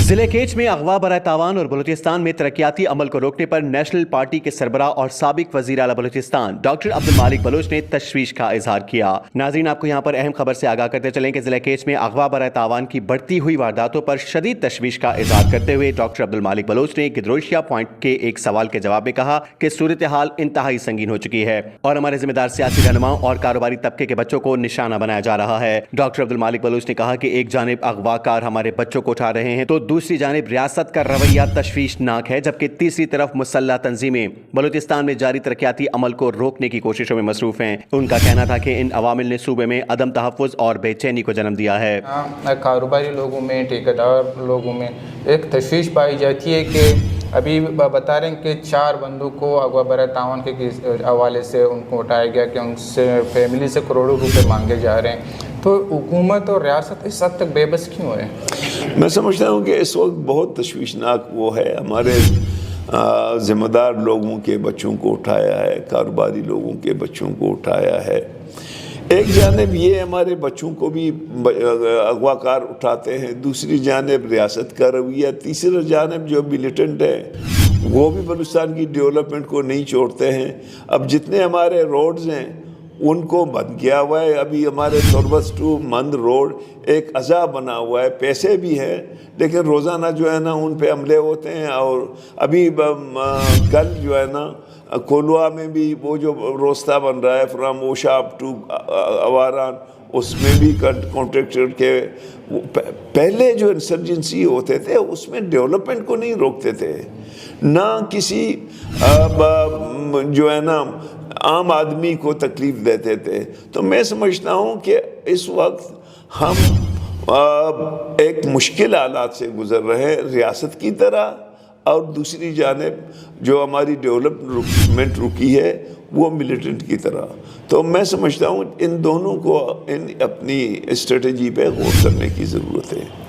जिले केच में अगवा बराए तावान और बलूचिस्तान में तरक्याती अमल को रोकने पर नेशनल पार्टी के सरबराह और साबिक वजीर आला बलूचिस्तान डॉक्टर अब्दुल मालिक बलोच ने तशवीश का इजहार किया। नाज़रीन, आपको यहाँ पर अहम खबर से आगाह करते चलें कि जिले केच में अगवा बराए तावान की बढ़ती हुई वारदातों पर शदीद तशवीश का इजहार करते हुए डॉक्टर अब्दुल मालिक बलोच ने गिदरोशिया पॉइंट के एक सवाल के जवाब में कहा कि सूरत हाल इंतहाई संगीन हो चुकी है और हमारे जिम्मेदार सियासी रहनुमाओं और कारोबारी तबके के बच्चों को निशाना बनाया जा रहा है। डॉक्टर अब्दुल मालिक बलोच ने कहा कि एक जानिब अगवाकार हमारे बच्चों को उठा रहे हैं तो दूसरी जानिब रियासत का रवैया तशवीशनाक है, जबकि तीसरी तरफ मुसल्लह तंजीमें बलूचिस्तान में जारी तरक्याती अमल को रोकने की कोशिशों में मसरूफ हैं। उनका कहना था कि इन अवामिल ने सूबे में अदम तहफ़्फ़ुज़ और बेचैनी को जन्म दिया है। कारोबारी लोगों में, ठेकेदार लोगों में एक तशवीश पाई जाती है कि अभी बता रहे हैं कि 4 बंदों को अगवा बराए तावान के हवाले से उनको उठाया गया कि उनसे फैमिली से करोड़ों रुपए मांगे जा रहे हैं। तो हुकूमत और रियासत इस हद तक बेबस क्यों है? मैं समझता हूँ कि इस वक्त बहुत तशवीशनाक वो है, हमारे ज़िम्मेदार लोगों के बच्चों को उठाया है, कारोबारी लोगों के बच्चों को उठाया है। एक जानिब ये हमारे बच्चों को भी अगवाकार उठाते हैं, दूसरी जानिब रियासत का रवैया, तीसरी जानिब जो मिलिटेंट है वो भी बलूचिस्तान की डेवलपमेंट को नहीं छोड़ते हैं। अब जितने हमारे रोड्स हैं उनको बंद किया हुआ है। अभी हमारे तुर्बस टू मंद रोड एक अज़ाब बना हुआ है, पैसे भी हैं लेकिन रोज़ाना जो है ना उन पे हमले होते हैं। और अभी कल जो है ना कोलवा में भी वो जो रास्ता बन रहा है फ्राम ओशाब टू अवारान, उसमें भी कॉन्ट्रैक्टर के पहले जो इंसर्जेंसी होते थे उसमें डेवलपमेंट को नहीं रोकते थे, ना किसी जो है ना आम आदमी को तकलीफ देते थे। तो मैं समझता हूँ कि इस वक्त हम एक मुश्किल हालात से गुज़र रहे हैं रियासत की तरह, और दूसरी जानिब जो हमारी डेवलपमेंट रुकी है वो मिलिटेंट की तरह। तो मैं समझता हूँ इन दोनों को अपनी स्ट्रेटजी पे गौर करने की ज़रूरत है।